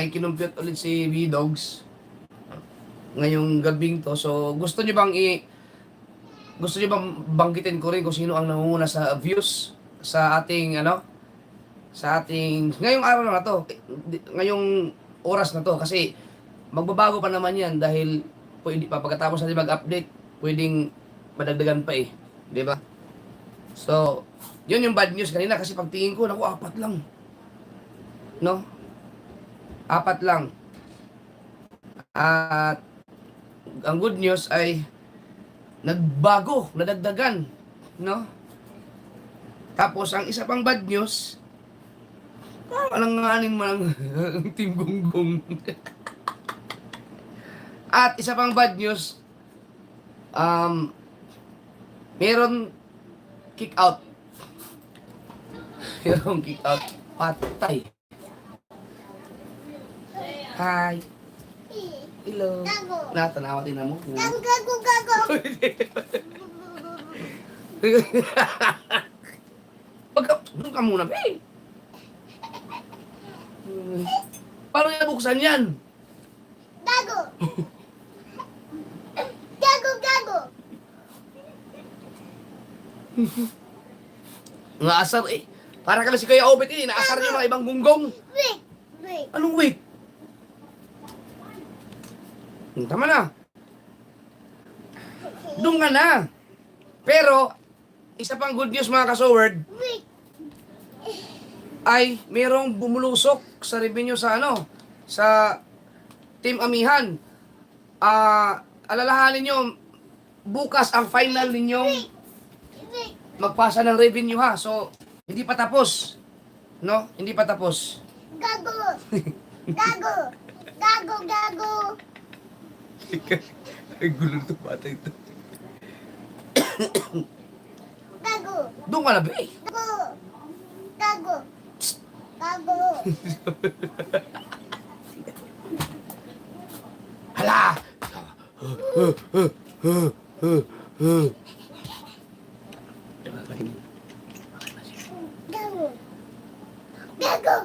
kinumpute ulit si V-Dogs ngayong gabing to. So, gusto niyo bang banggitin ko rin kung sino ang nangunguna sa views sa ating ngayong araw na to, ngayong oras na to, kasi magbabago pa naman yan dahil pwede pa pagkatapos natin mag-update, pwedeng madagdagan pa eh, di ba? So, yun yung bad news kanina kasi pagtingin ko, naku, 4 lang. No? 4 lang. At ang good news ay nagbago, nadagdagan, no? Tapos ang isa pang bad news, alanganin mo lang Team Gunggong. At isa pang bad news, meron kick out. Meron kick out. Patay. Hi. Hello. Natanawa din mo. Gago. Doon ka muna, be. Paano niya buksan yan? Gago. Nga asar eh. Para kami si Kuya Obet eh. Naasar niyo mga ibang gunggong. Wait. Anong wait? Tama na. Doon ka na. Pero, isa pang good news mga kasoward, Wait. ay merong bumulusok sa revenue sa sa Team Amihan. Alalahanin nyo, bukas ang final ninyong Wait. magpasa ng revenue ha. So, hindi pa tapos. No? Hindi pa tapos. Gago. Ay, gulo to bata ito. Gago. Doon ka na, be. Gago. Hala! Gago.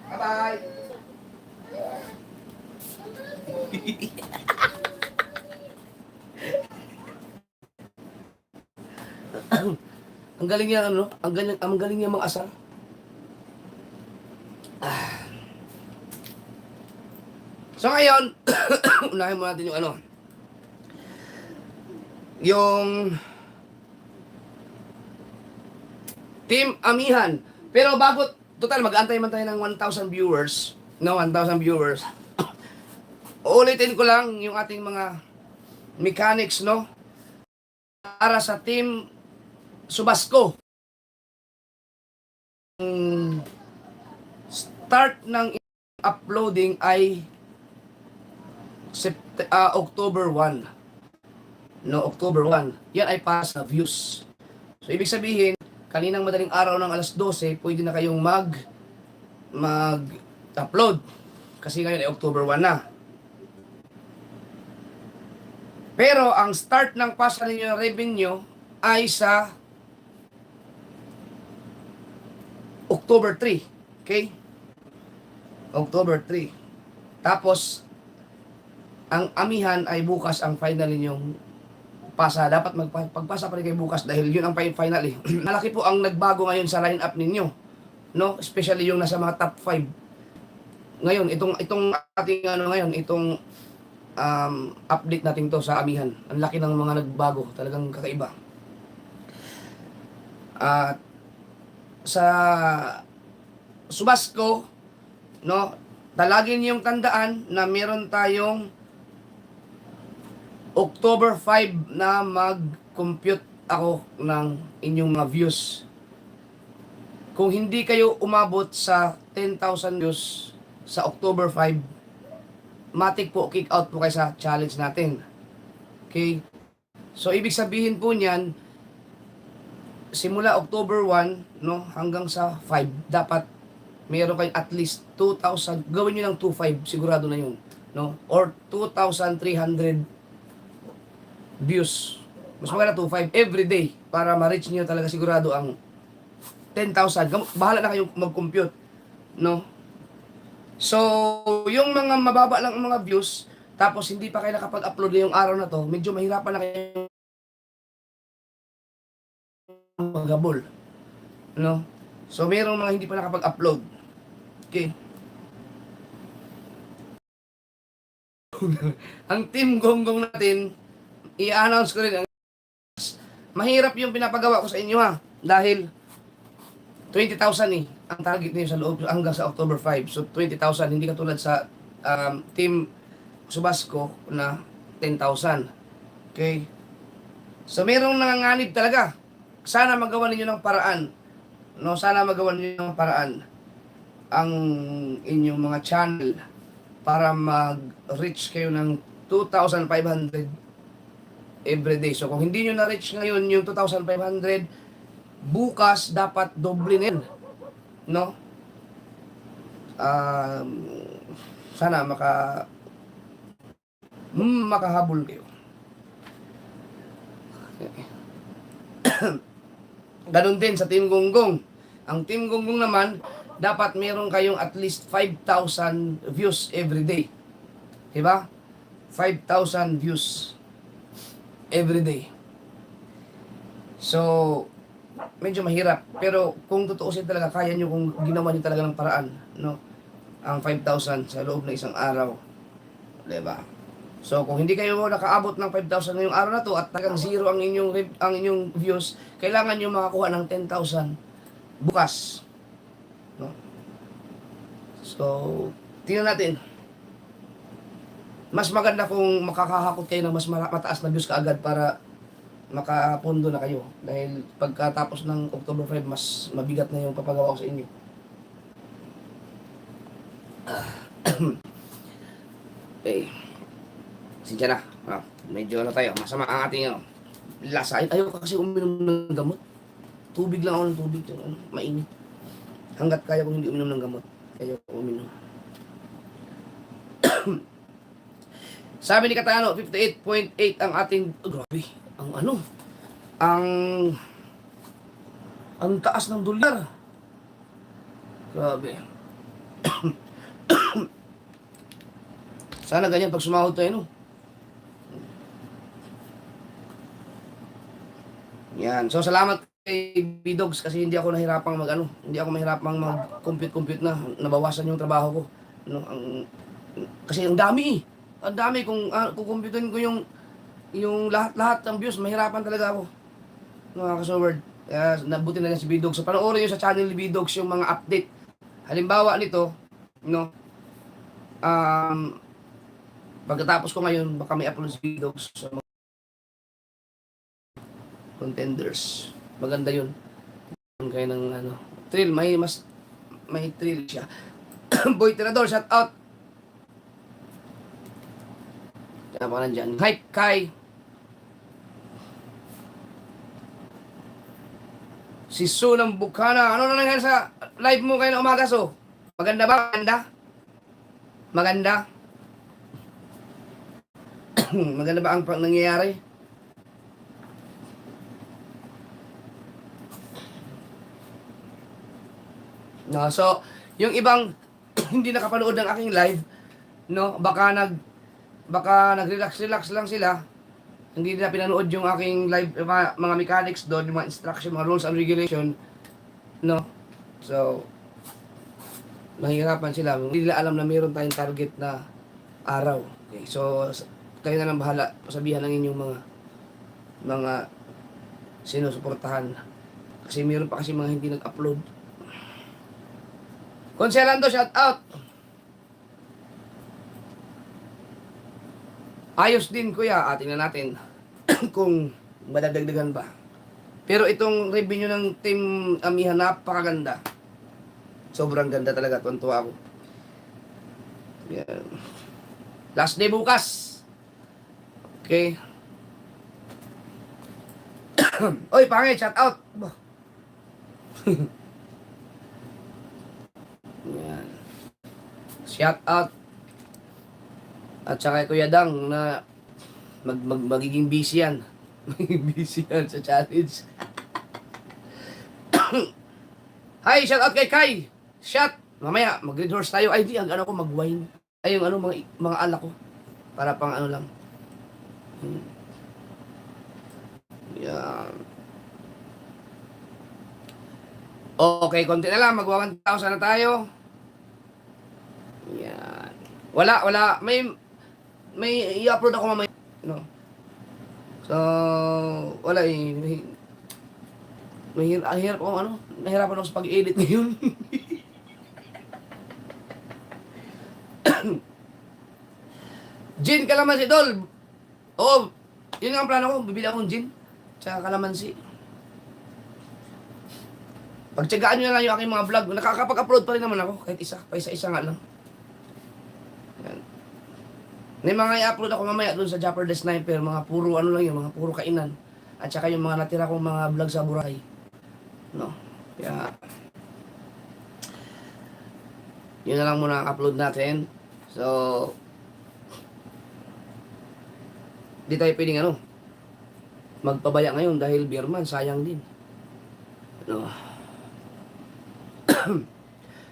Bye-bye! Ang galing niya ang galing niya mang-asar. So ngayon, unahin mo natin yung Team Amihan. Pero bago, total mag-antay man tayo ng 1,000 viewers, 1,000 viewers. Uulitin ko lang yung ating mga mechanics, para sa Team Subasco. Start ng uploading ay October 1. October 1. Yan ay para sa views. So, ibig sabihin, kaninang madaling araw ng alas 12, pwede na kayong mag-upload. Kasi ngayon ay October 1 na. Pero, ang start ng pasa ninyo ng revenue ay sa October 3. Okay? October 3. Tapos, ang Amihan ay bukas ang final ninyong pasa. Dapat pagpasa pa rin kayo bukas dahil yun ang final eh. Malaki po ang nagbago ngayon sa line-up ninyo. Especially yung nasa mga top 5. Ngayon, itong ating ngayon, itong update natin to sa Amihan. Ang laki ng mga nagbago. Talagang kakaiba. At sa Subasco, talagin niyong tandaan na meron tayong October 5 na mag-compute ako ng inyong mga views. Kung hindi kayo umabot sa 10,000 views sa October 5, matik po, kick out po kayo sa challenge natin. Okay? So, ibig sabihin po niyan, simula October 1, no, hanggang sa 5, dapat meron kayong at least 2,000, gawin nyo ng 2,500, sigurado na yun, no? Or 2,300 views. Mas maganda 2,500 every day para ma-reach nyo talaga sigurado ang 10,000. Bahala na kayong mag-compute, no? So, yung mga mababa lang ang mga views, tapos hindi pa kayo nakapag-upload ngayong araw na to, medyo mahirapan na kayo maghabol, no? So, mayroong mga hindi pa nakapag-upload. Okay. Ang team gonggong natin, i-announce ko rin. Mahirap yung pinapagawa ko sa inyo ha. Dahil 20,000 ang target niyo sa loob hanggang sa October 5. So 20,000, hindi katulad sa team Subasco na 10,000. Okay? So merong nanganganib talaga. Sana magawa ninyo ng paraan. No, sana magawa ninyo ng paraan ang inyong mga channel para mag-reach kayo ng 2,500 every day. So kung hindi nyo na-reach ngayon yung 2,500, bukas dapat doble na yun. No? Sana makahabol kayo. Ganun din sa Team Gonggong. Ang Team Gonggong naman, dapat meron kayong at least 5,000 views every day. Diba? 5,000 views every day. So, medyo mahirap. Pero kung tutuusin talaga, kaya nyo kung ginawa nyo talaga ng paraan. No? Ang 5,000 sa loob ng isang araw. Diba? So, kung hindi kayo nakaabot ng 5,000 ngayong araw na to at talagang zero ang inyong views, kailangan nyo makakuha ng 10,000 bukas. No? So, tingnan natin. Mas maganda kung makakahakot kayo ng mas mataas na views kaagad para makapundo na kayo. Dahil pagkatapos ng October 5, mas mabigat na yung papagawa ko sa inyo. Okay. Sinsya na. Medyo ano tayo. Masama ang ating lasa. Ayaw ka kasi uminom ng gamot. Tubig lang ako ng tubig. Mainit. Hanggat kaya kong hindi uminom ng gamot. Ayaw ko uminom. Sabi ni Katayano, 58.8 ang ating... Oh, grabe. Ang taas ng dolyar. Grabe. Sana ganyan pag sumahod tayo, no? Yan. So, salamat kay B-Dogs kasi hindi ako nahirapang hindi ako mahirapang mag-compute na. Nabawasan yung trabaho ko. No? Kasi ang dami. Ang dami kung kukumputin ko yung lahat ng views, mahirapan talaga ako. Mga ka-Sword. Nabuti na lang si B-Dogs. So, panoorin nyo sa channel ni B-Dogs yung mga update. Halimbawa nito, no? Pagkatapos ko ngayon, baka may upload si B-Dogs sa mga contenders. Maganda yun. Kaya ng thrill, may thrill siya. Boy Tirador, shout out. Kaya pa nandyan. Hi, Kai. Si Su ng Bukana. Ano na nangyari sa live mo kayo na umaga, So? Maganda ba? Maganda? Maganda ba ang nangyayari? No, so, yung ibang hindi nakapanood ng aking live, no, baka nag-relax lang sila. Hindi nila pinanood yung aking live, mga mechanics doon, yung mga instruction, mga rules and regulation, no. So, mahirapan sila. Hindi nila alam na mayroon tayong target na araw. Okay, so kayo na lang bahala, pasabihan ng inyong mga sinusuportahan. Kasi mayroon pa kasi mga hindi nag-upload. Conselando, shout out. Ayos din kuya, tingnan natin kung madadagdagan ba. Pero itong revenue ng Team Amihan, napakaganda. Sobrang ganda talaga, tuwa ako. Yan. Last day bukas. Okay. Oy, pangit, shout out. Yan. Shout out. At saka Kuya Dang na magiging busy yan. Magiging busy yan sa challenge. Hi, shout out kay Kai. Shout. Mamaya, mag-red horse tayo. Ay, di, ang ano ko, mag-wine. Ay, yung ano, mga alak ko. Para pang ano lang. Yan. Okay, konti na lang. Magwa 1,000 na tayo. Yan. Wala. May i-upload ako mamaya. No. So, wala eh. Mahirap ako, ano? Nahirapan ako sa pag-edit ngayon. Gin kalamansi, Dol. Oo, yun nga ang plano ko. Bibili akong gin. Tsaka kalamansi. Pagtsagaan nyo na lang yung aking mga vlog. Nakakapag-upload pa rin naman ako. Kahit isa. Pa isa nga lang. Yan. May mga i-upload ako mamaya doon sa Japper the Sniper. Mga puro ano lang yun. Mga puro kainan. At saka yung mga natira kong mga vlog sa Boracay. No? Kaya yun na lang muna ang upload natin. So, di tayo pwedeng ano, magpabaya ngayon dahil beerman, sayang din. No.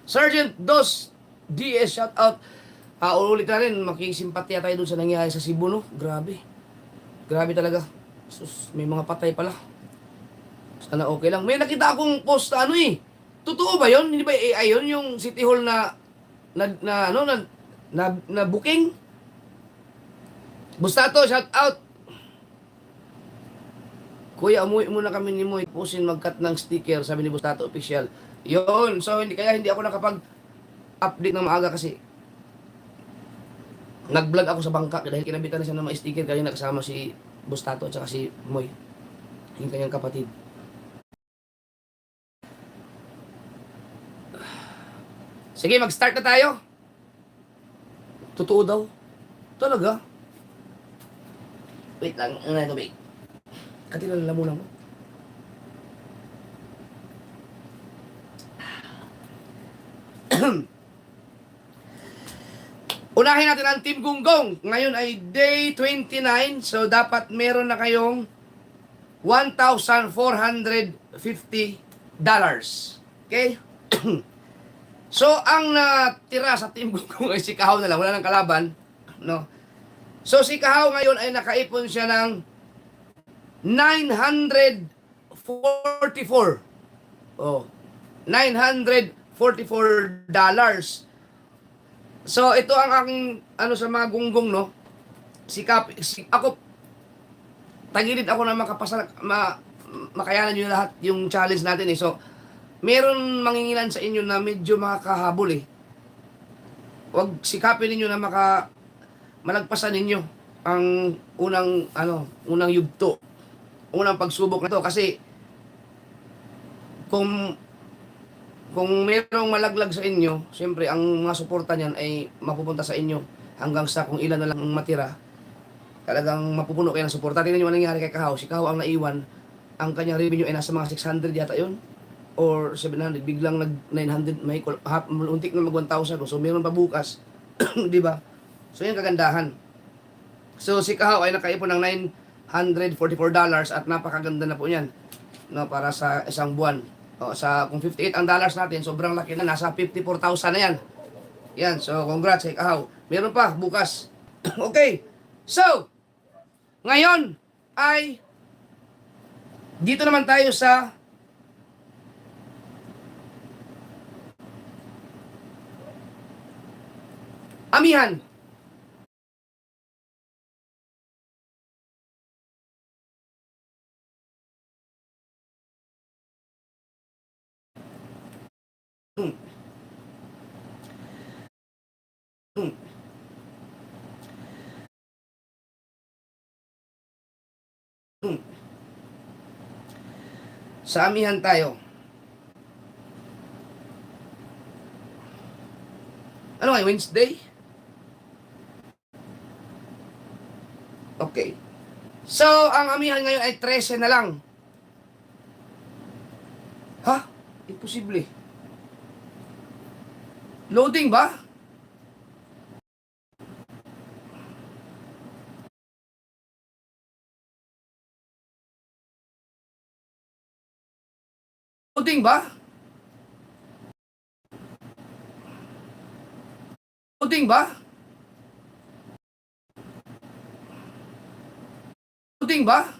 Sergeant Dos DS, shout out. Ulit na rin, makisimpatya tayo dun sa nangyayari sa Cebu, no? Grabe. Grabe talaga. Sus, may mga patay pala. Sana okay lang. May nakita akong post na ano eh. Totoo ba yun? Hindi ba AI yun? Yung City Hall na booking? Bustato, shout out. Kuya, umuwi muna kami ni Moy. Pusin mag-cut ng sticker, sabi ni Bustato Official. Yun. So, hindi ako nakapag-update ng maaga kasi nag-vlog ako sa bangka dahil kinabitan na siya ng mga sticker kanina kasama si Bustato at saka si Moy. Yung kanyang kapatid. Sige, mag-start na tayo. Totoo daw. Talaga. Wait lang. Ano na ito, wait. Katilan lang muna mo. Unahin natin ang Team Gunggong. Ngayon ay day 29. So, dapat meron na kayong $1,450. Okay? So, ang natira sa Team Gunggong ay si Kahaw na lang. Wala nang kalaban. No? So, si Kahaw ngayon ay nakaipon siya ng $944. Oh, $944. So, ito ang aking, ano sa mga gunggong, no? Ako, tagilid ako na makayanan nyo lahat yung challenge natin, eh. So, meron mangingilan sa inyo na medyo makakahabol, eh. Huwag sikapin ninyo na malagpasan ninyo ang unang yugto. Unang pagsubok na to. Kasi, kung merong malaglag sa inyo, siyempre, ang mga suporta niyan ay mapupunta sa inyo hanggang sa kung ilan na lang matira. Talagang mapupuno kayo ng suporta. Tingnan nyo ang nangyari kay Kahaw. Si Kahaw ang naiwan. Ang kanyang revenue ay nasa mga 600 yata yun. Or 700. Biglang nag-900. May untik na mag-1,000. So, meron pa bukas. Di ba? So, yan kagandahan. So, si Kahaw ay nakaipon ng $944 at napakaganda na po yan. No, para sa isang buwan. O, kung 58 ang dollars natin, sobrang laki na, nasa 54,000 na yan. Yan, so congrats kay Kahaw. Meron pa, bukas. Okay, so, ngayon ay, dito naman tayo sa Amihan. Sa amihan tayo. Ano ngayon? Wednesday? Okay. So, ang amihan ngayon ay 13 na lang. Ha? Imposible. Loading ba? Loading ba? Loading ba? Loading ba?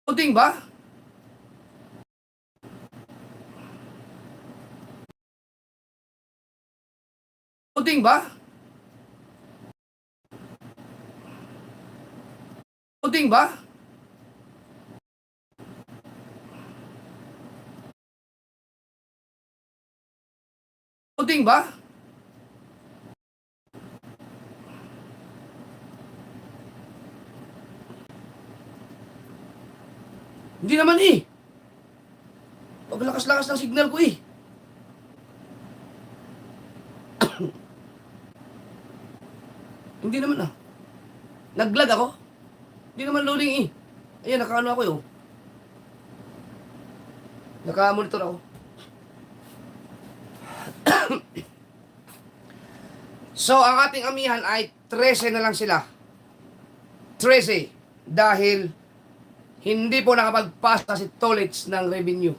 Loading ba? Loading ba? Loading ba? Loading ba? Hindi naman eh. Paglakas-lakas ng signal ko eh. Hindi naman ah. Naglag ako. Hindi naman loading eh. Ayan, nakaano ako yun. Naka-monitor ako. So, ang ating amihan ay 13 na lang sila. 13. Dahil hindi po nakapagpasa si Tolits ng revenue.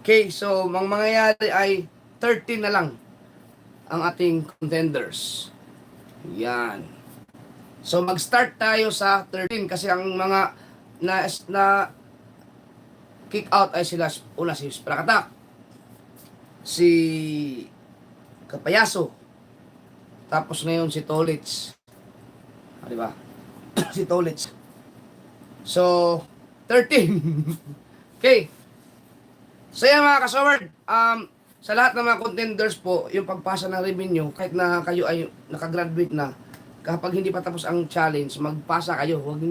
Okay, so ang mangyayari ay 13 na lang ang ating contenders. Yan. So mag-start tayo sa 13 kasi ang mga na kick out ay sila una si Sprakatak, si Kapayaso, tapos ngayon si Tolits. Di ba? Si Tolits. So 13. Okay. So yan mga kasaward, sa lahat ng mga contenders po, yung pagpasa ng revenue, kahit na kayo ay nakagraduate na, kapag hindi pa tapos ang challenge, magpasa kayo. Huwag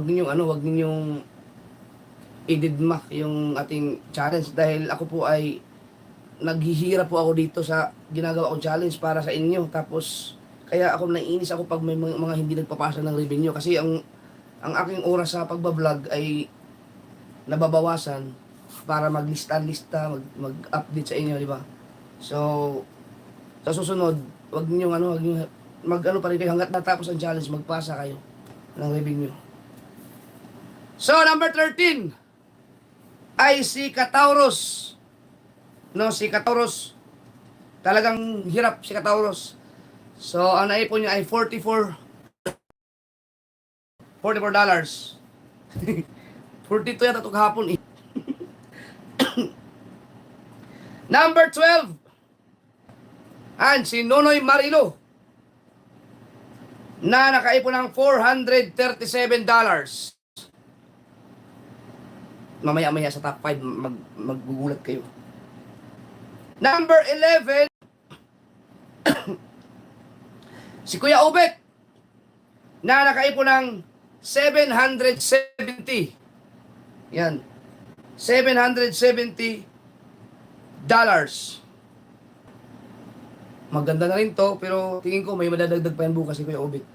ninyong ididma yung ating challenge dahil ako po ay naghihirap po ako dito sa ginagawa kong challenge para sa inyo. Tapos kaya ako naiinis ako pag may mga hindi nagpapasa ng revenue kasi ang aking oras sa pagbablog ay nababawasan para maglista-lista, mag-update sa inyo, di ba? So, sa susunod, wag niyo mag-ano pa rin kayo hangga't natapos ang challenge, magpasa kayo ng revenue. So, number 13 ay si Kataurus. No, si Kataurus. Talagang hirap si Kataurus. So, ang naipon niya ay $44. 42 yata ito kahapon eh. Number 12. And si Nonoy Marilo na nakaipon ng $437. Mamaya-maya sa top 5 maggugulat kayo. Number 11. Si Kuya Obet na nakaipon ng $770. Yan. $770. Maganda na rin to, pero tingin ko may madadagdag pa yan bukas si Kuya Obet.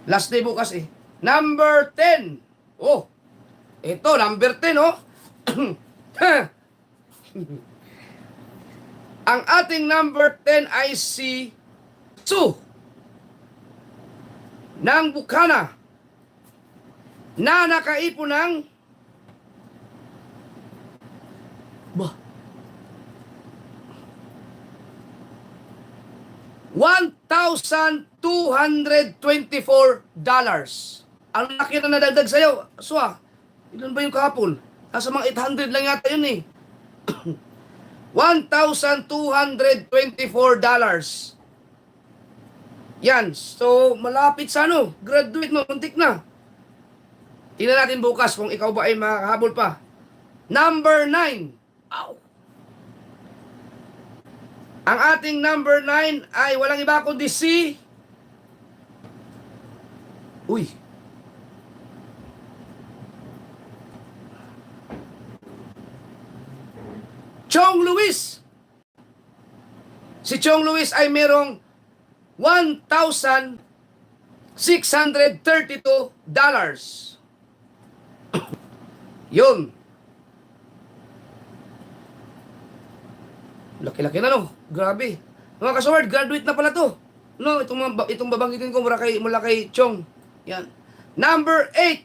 Last day bukas eh. Number 10. Oh, ito, number 10 oh. Ang ating number 10 ay si Su ng Bukana na nakaipon ng $1,224. Ang laki na nadagdag sa'yo. Swa, ilan ba yung kahapon? Nasa mga 800 lang yata yun eh. $1,224. Yan. So, malapit sa graduate mo, muntik na. Tingnan natin bukas kung ikaw ba ay makahabol pa. Number 9. Ow. Ang ating number 9 ay walang iba kundi si... Uy! Chong Luis! Si Chong Luis ay merong $1,632. Yun. Laki-laki na, no? Grabe. Mga kasaward, graduate na pala to. No, itong babanggitin ko mula kay Chong. Yan. Number 8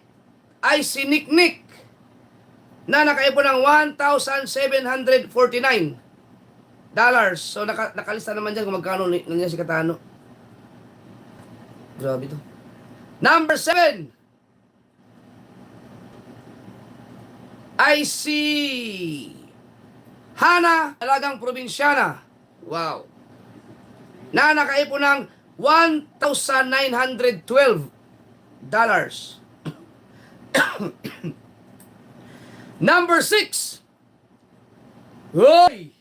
ay si Nick Nick na nakaipon ng $1,749. So, nakalista naman dyan kung magkano nandiyan si Katano. Grabe to. Number 7 ay si Hana, talagang probinsyana. Wow. Na nakaipon ng $1,912. Number 6. Hoy!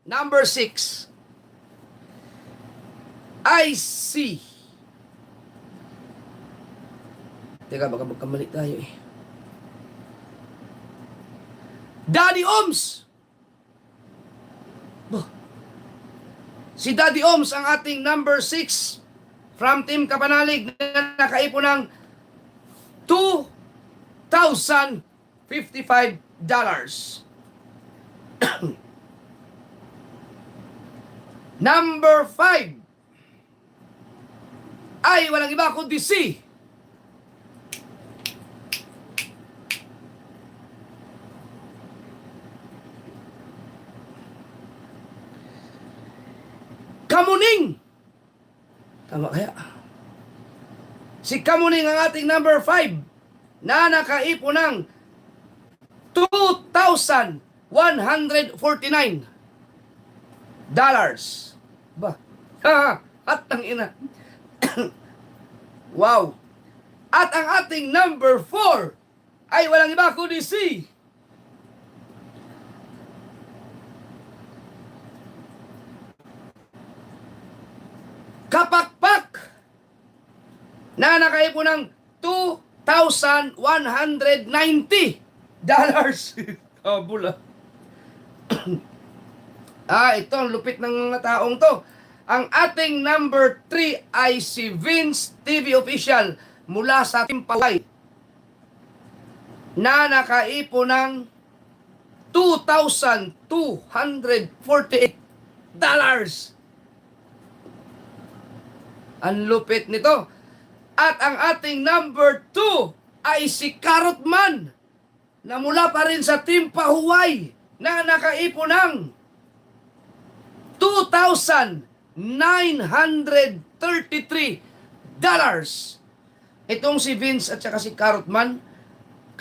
Number 6. I see. Teka, baka magkamali tayo eh. Daddy Oms! Si Daddy Oms ang ating number 6 from Team Kapanalig na nakaipon ng $2,055. Number 5 ay walang iba kundi si Kamuning. Tama kaya? Si Kamuning ang ating number 5 na nakaipon ng $2,149. Ba? At ang ina. Wow. At ang ating number 4 ay walang iba kundi si Kapakpak na nakaipon ng $2,190. Bula. Ito ang lupit ng mga taong to. Ang ating number 3 ay si Vince TV Official mula sa Team Paway na nakaipon ng $2,248. Ang lupit nito. At ang ating number 2 ay si Carrotman na mula pa rin sa Team Pahuway na nakaipon ng $2,933. Itong si Vince at saka si Carrotman,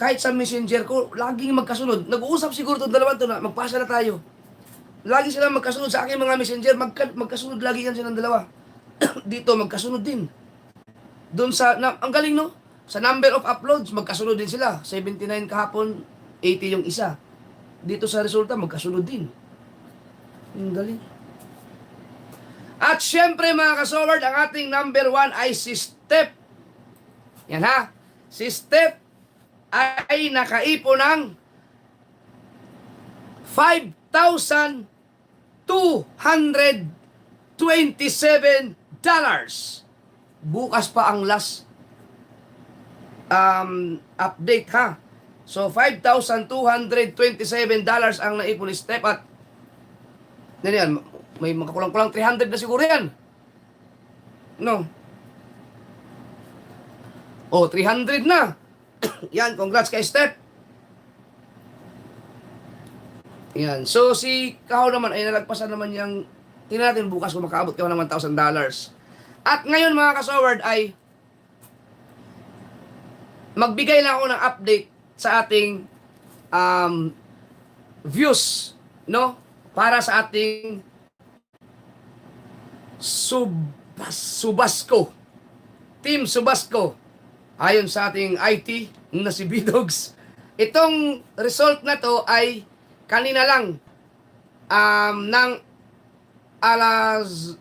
kahit sa messenger ko, laging magkasunod. Nag-uusap siguro itong dalawa ito na magpasa na tayo. Lagi sila magkasunod sa aking mga messenger, magkasunod lagi yan silang dalawa. Dito magkasunod din. Doon sa ang galing no, sa number of uploads magkasunod din sila. 79 kahapon, 80 yung isa. Dito sa resulta magkasunod din. Ang galing. At syempre mga kasoward, ang ating number 1 ay si Step. Yan ha. Si Step ay nakaipon ng $5,227. Bukas pa ang last update ha. So $5,227 ang naipon ni Step at yan, may makakulang-kulang 300 na siguro yan. No? 300 na. Yan, congrats kay Step. Yan. So si Kaho naman ay nalagpasan naman yung tingnan natin bukas kung makaabot ka ng $1,000. At ngayon mga kasoward ay magbigay lang ako ng update sa ating views, no? Para sa ating Subasco. Team Subasco. Ayon sa ating IT na si Bidogs. Itong result na to ay kanina lang ng alas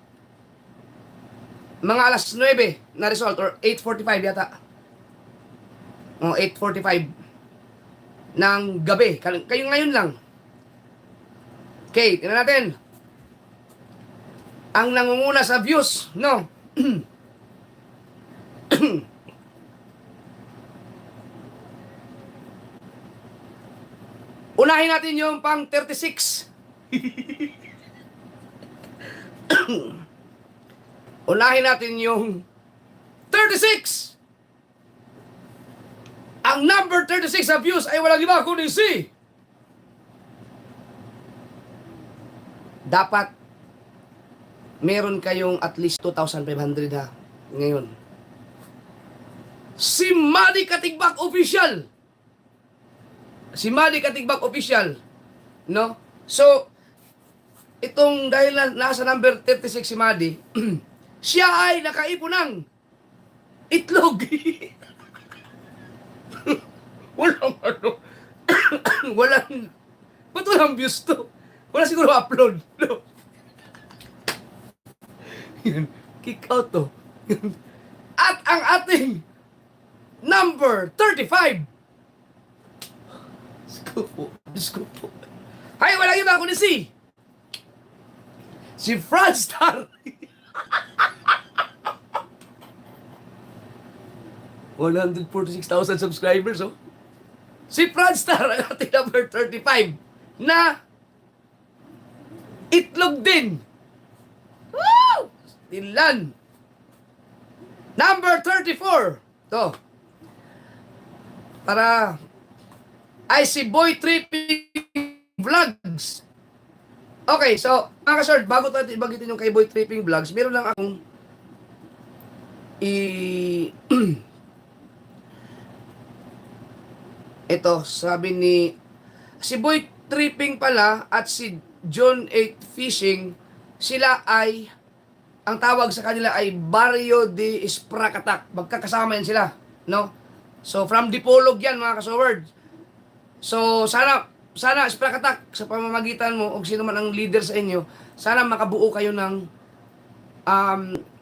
mga alas 9 na result or 8:45 yata. O 8:45 ng gabi. Kayo ngayon lang. Okay, tingnan natin. Ang nangunguna sa views, no? Unahin natin yung pang 36. Unahin natin yung 36. Ang number 36 sa views ay walang iba kundi si dapat meron kayong at least 2,500 ha ngayon. Si Manny Katigbak Official. Si Manny Katigbak Official. No? So, itong dahil nasa number 36 si Manny, siya ay nakaipon ng itlog. Walang ano. Walang, ba't walang views to? Wala siguro upload. No? Kick out to. At ang ating number 35. Diyos ko po. Ay, walang iba ako ni si Franz Star. 146,000 subscribers, oh. Si Franz Star, ang ating number 35, na itlog din. Woo! Stilan. Number 34. To. Para ay si Boy Tripping Vlogs. Okay, so, mga ka-short, bago tayo bagitin yung kay Boy Tripping Vlogs, meron lang akong ito, sabi ni si Boy Tripping pala at si John 8 Fishing, sila ay ang tawag sa kanila ay Barrio de Espracatak. Magkakasama yan sila, no? So from Dipolog yan, mga kasoward. So sana Espracatak, sa pamamagitan mo o sino man ang leader sa inyo, sana makabuo kayo ng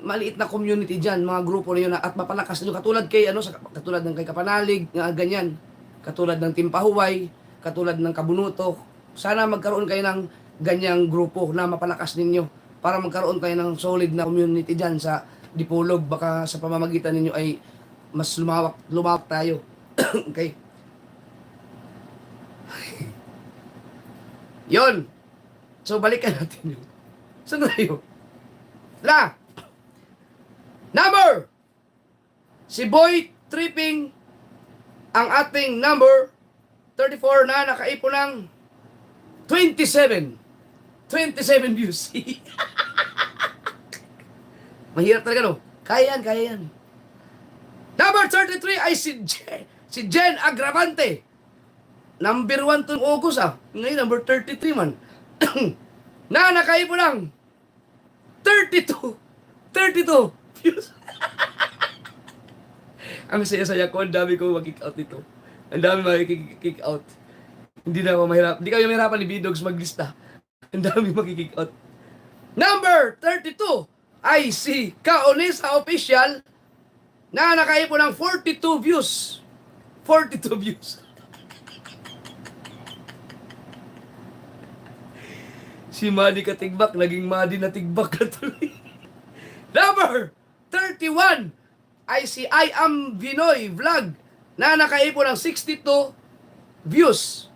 maliit na community diyan, mga grupo niyo na at mapalakas niyo katulad kay katulad ng kay Kapanalig, ganyan. Katulad ng Timpahuway, katulad ng Kabunuto. Sana magkaroon kayo ng ganyang grupo na mapalakas ninyo para magkaroon kayo ng solid na community dyan sa Dipolog. Baka sa pamamagitan ninyo ay mas lumawak tayo. Okay? Yon. So, balikan natin yun. Saan tayo? Number! Si Boy Tripping ang ating number 34 na nakaipon ng 27 views. Mahirap talaga, no? Kaya yan. Number 33 ay si Jen Agravante. Number 1 to August, Ngayon, number 33 man. Na nakaipon ng 32 views. Ang saya-saya ko, ang dami ko mag-kick out nito. Ang dami mag-kick out. Hindi na ako mahirap. Hindi kayo mahirapan ni B-Dogs maglista. Ang dami mag-kick out. Number 32 ay si Kaonesa Official na nakaipon ng 42 views. 42 views. Si Manny Katigbak, naging Manny na Tigbak na tuloy. Number 31 ay si I Am Vinoy Vlog na nakaipon ng 62 views.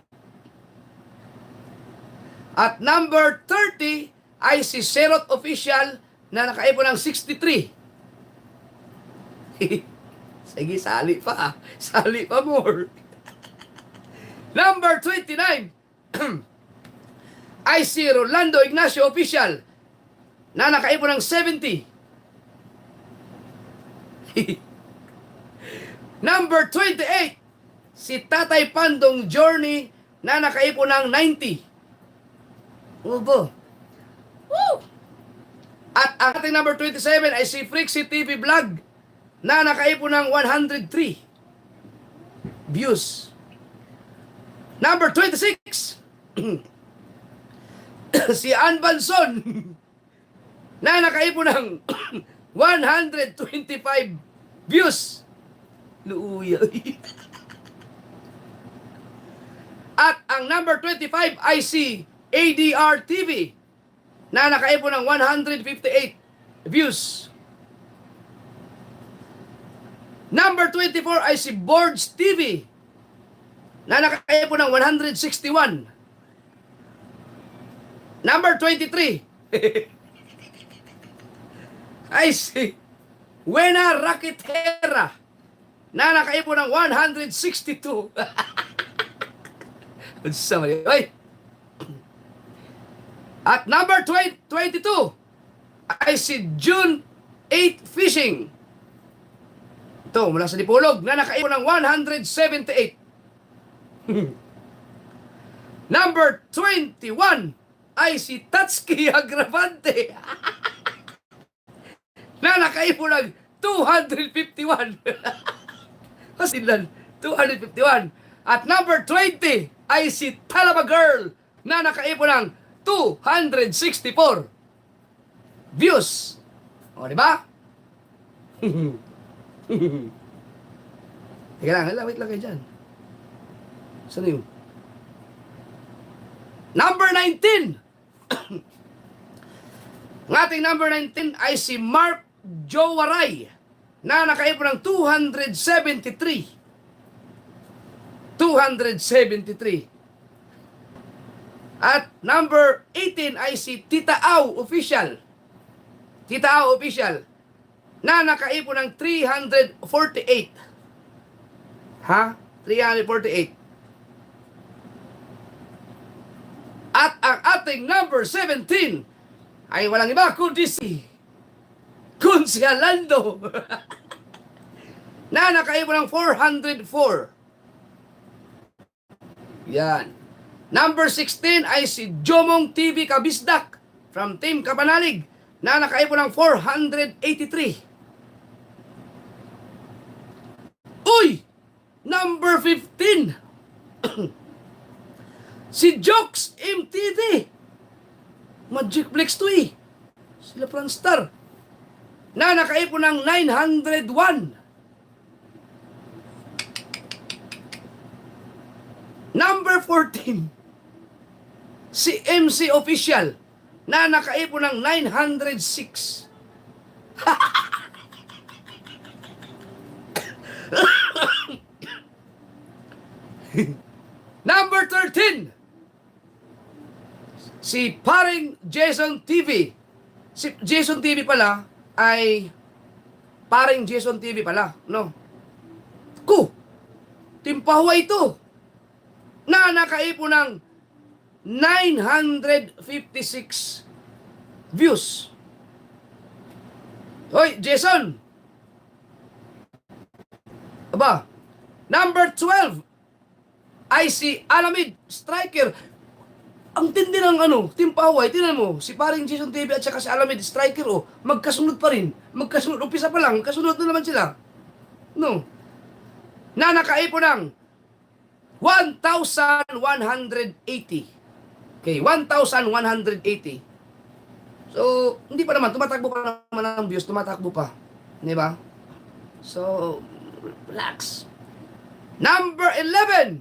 At number 30 ay si Serot Official na nakaipon ng 63. Sige, sali pa. Sali pa more. Number 29 ay si Rolando Ignacio Official na nakaipon ng 70. Number 28, si Tatay Pandong Journey na nakaipon ng 90. Ubo. Woo! At ang ating number 27 ay si Frixie TV Vlog na nakaipon ng 103 views. Number 26, si Ann Banson na nakaipon ng 125 views. Luuya. At ang number 25 ay si ADR TV na nakaipon ng 158 views. Number 24 ay si Boards TV na nakaipon ng 161. Number 23 ay si Wena Rakitera na nakaipon ng 162. Oy. At number 22 ay si June 8 Fishing. Ito, mula sa Dipolog, na nakaipon ng 178. Number 21 ay si Tatsuki Agravante. Na nakaipon ng 251. Kasilan, 251. At number 20 ay si Talaba Girl na nakaipon ng 264 views. O, di ba? Teka lang, wait lang kayo dyan. Saan yun? Number 19. Ang ating number 19 ay si Mark Jowaray na nakaipon ng 273. 273. At number 18 ay si Tita Au Official. Tita Au Official na nakaipon ng 348. Ha? 348. At ang ating number 17 ay walang iba kundi si Kunsialando na nakaipon ng 404. Yan. Number 16 ay si Jomong TV Kabisdak from Team Kapanalig na nakaipon ng 483. Uy! Number 15 si Jokes MTV Magicplex to eh. Sila Franstar na nakaipon ng 901. Number 14 si MC Official na nakaipon ng 906. Number 13 si paring Jason TV. Si Jason TV pala ay paring Jason TV pala, no? Timpahuwa ito na nakaipon ng 956 views. Hoy, Jason! Aba, number 12 ay si Alamid Striker. Ang tindi ng Timpaway, tinan mo, si paring Jason TV at saka si Alamid Striker, magkasunod pa rin. Magkasunod, umpisa pa lang, kasunod na naman sila. No? Na nakaipon ng 1,180. Okay, 1,180. So, hindi pa naman, tumatakbo pa naman ang views, tumatakbo pa. Di ba? So, relax. Number 11.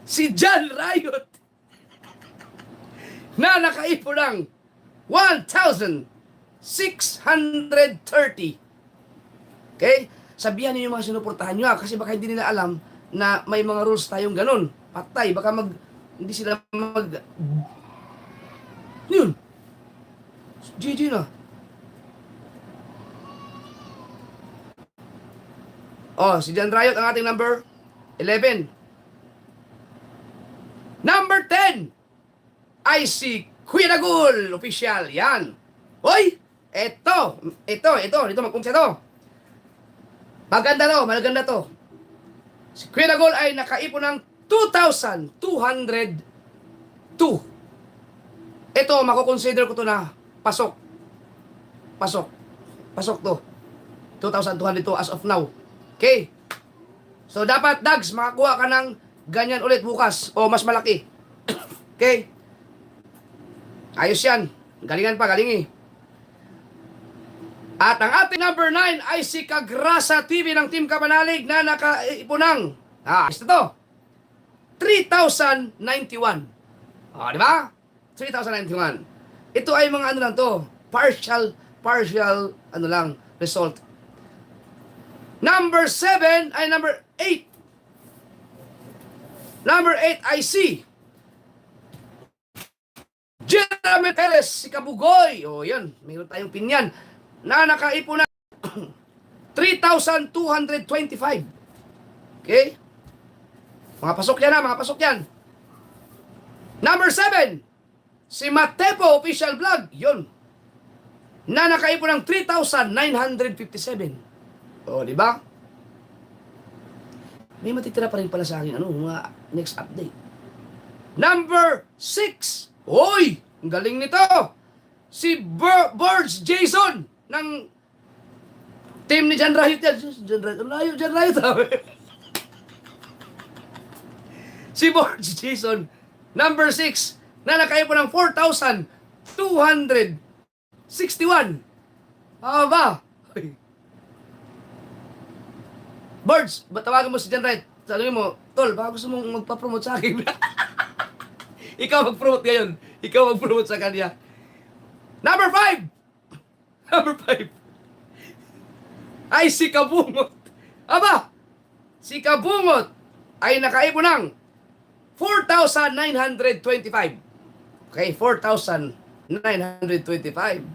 Si John Riot na nakaipon ng 1,630. Okay? Sabihan niyo yung mga sinuportahan nyo kasi baka hindi nila alam na may mga rules tayong ganun. Patay, baka hindi sila yun. GG na. Si John Riot ang ating number 11. Number 10 ay si Kuya Dagul Official. Yan. Hoy! Ito, magkumsa to. Maganda to. Si Kuya Dagul ay nakaipon ng 2,202. Ito, makukonsider ko to na pasok. Pasok to. 2,202 as of now. Okay? So, dapat, Dags, makakuha ka ng ganyan ulit bukas o mas malaki. Okay? Ayos yan. Galingan pa, galingi. At ang ating number 9 ay si Kagrasa TV ng Team Kabanalig na nakaipunang. Ayos na to. 3,091. Di ba? 3,091. Ito ay mga ano lang to. Partial, ano lang, result. Number 7 ay number 8. Number 8 ay si Jeremy Perez, si Kabugoy. O yan, mayroon tayong pinyan na nakaipon na 3,225. Okay? Mga pasok yan ha, mga pasok yan. Number 7, si Matepo Official Vlog. Yun. Na nakaipon ng 3,957. O, di ba? May matitira pa rin pala sa akin, mga next update. Number 6. Hoy! Ang galing nito! Si Birds Jason ng team ni Jan Rayot yan. Jan Rayot. Si Birds Jason, number 6, na nakaipon ng 4,261. Ba? Birds, tawagan mo si Jan Rayot. Sabi mo, Tol, baka gusto mong magpa-promote sa akin. Ikaw mag-promote ngayon. Ikaw mag-promote sa kanya. Number 5. Number 5. Ay si Kabungot. Aba, si Kabungot ay nakaipon ng 4,925. Okay, 4,925.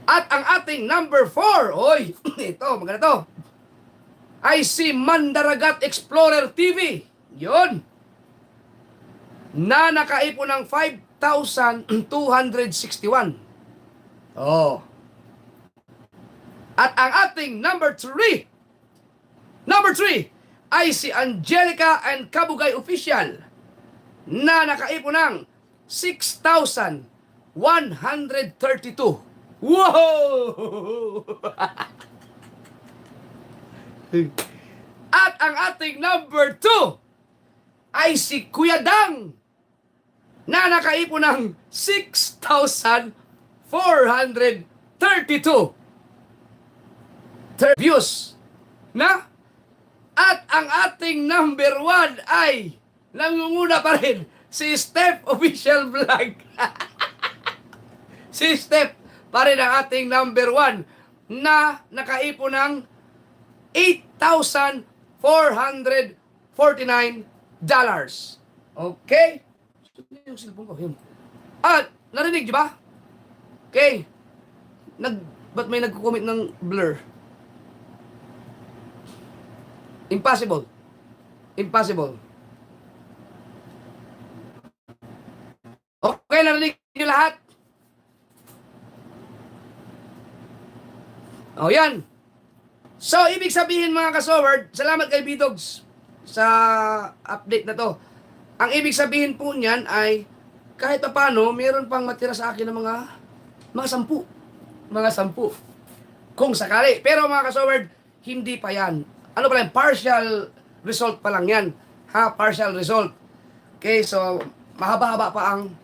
At ang ating number 4, oy, ito, maganda to, ay si Mandaragat Explorer TV. Yun. Na nakaipon ng 5,261. Oh. At ang ating number 3 ay si Angelica and Kabugay Official na nakaipon ng 6,132. Wow! At ang ating number 2 ay si Kuya Dang na nakaipon ng 6,432 views na. At ang ating number 1 ay nangunguna pa rin si Steph Official Vlog. Si Steph pa rin ang ating number 1 na nakaipon ng $8,449. Okay? Yung cellphone ko, yun. At, narinig, di ba? Okay. Ba't may nagko-comment ng blur? Impossible. Okay, narinig niyo lahat? O, yan. So, ibig sabihin mga kasoward, salamat kay B-Dogs sa update na to. Ang ibig sabihin po niyan ay kahit pa paano, meron pang matira sa akin ng mga 10. Mga 10. Kung sakali. Pero mga kasoward, hindi pa yan. Ano pa lang, partial result pa lang yan. Partial result. Okay, so, mahaba-haba pa ang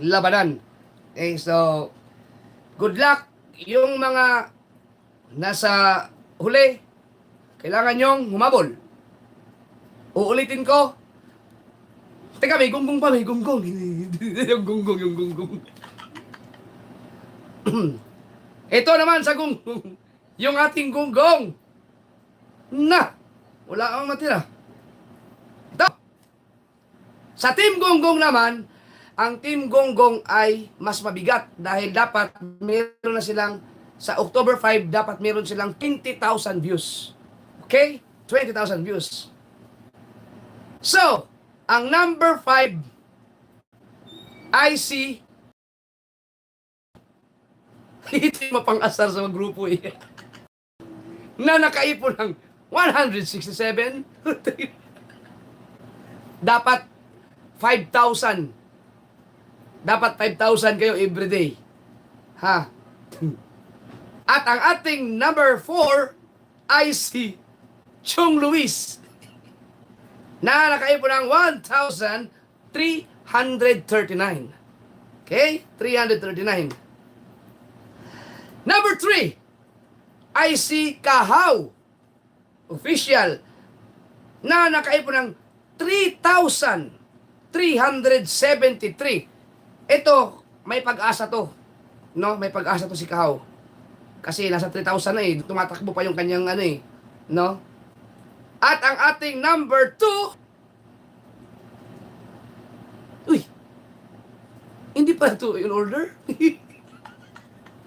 labanan. Okay, so, good luck. Yung mga nasa huli, kailangan nyong humabol. Uulitin ko. Teka, may gunggong pa, may gunggong. yung gunggong. Ito naman sa gunggong. Yung ating gunggong. Na, wala kang matira. Ito. Sa Team Gonggong naman, ang Team Gonggong ay mas mabigat dahil dapat meron na silang sa October 5, dapat meron silang 20,000 views. Okay? 20,000 views. So, ang number 5 ay si ito yung mapang-asar sa mga grupo eh. Na nakaipon ng 167. Dapat 5,000. Dapat 5,000 kayo everyday. Ha? At ang ating number 4 ay si Chong Luis na nakaipon ng 1,300 339. Okay? 339. Number 3, I see Kahaw official na nakaipon ng 3,373. Ito, may pag-asa to. No? May pag-asa to si Kahaw. Kasi nasa 3,000 na eh. Tumatakbo pa yung kanyang ano eh. No? At ang ating number 2, uy, hindi pa ito in order.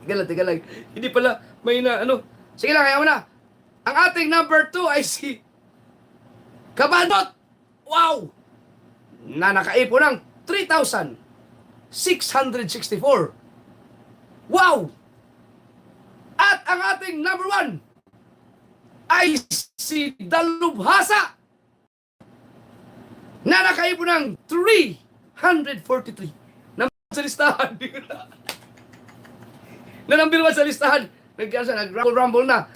Teka lang. Hindi pala may na ano. Sige lang, kaya mo na. Ang ating number 2 ay si Kabandot. Wow! Na nakaipo ng 3,664. Wow! At ang ating number 1 ay si Dalubhasa na nakaipo ng 343. Sa listahan. Na number 1 sa listahan. Nag-rumble na.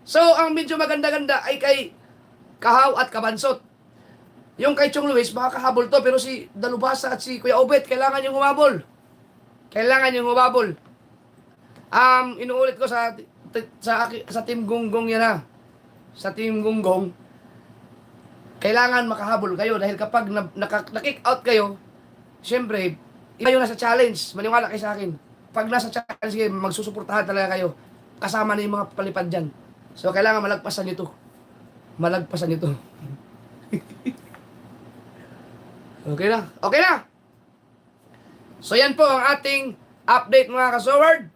So, ang medyo maganda-ganda ay kay Kahaw at Kabansot. Yung kay Chong Luis, makakahabol to. Pero si Dalubhasa at si Kuya Obet, kailangan yung humabol. Inuulit ko sa Team Gunggong yan ha. Sa Team Gunggong, kailangan makahabol kayo. Dahil kapag na-kick out kayo, syempre, kayo nasa challenge. Maniwala kayo sa akin. Pag nasa challenge kayo, magsusuportahan talaga kayo. Kasama na yung mga palipad dyan. So, kailangan malagpasan nyo to. Okay na? So, yan po ang ating update mga ka-sword.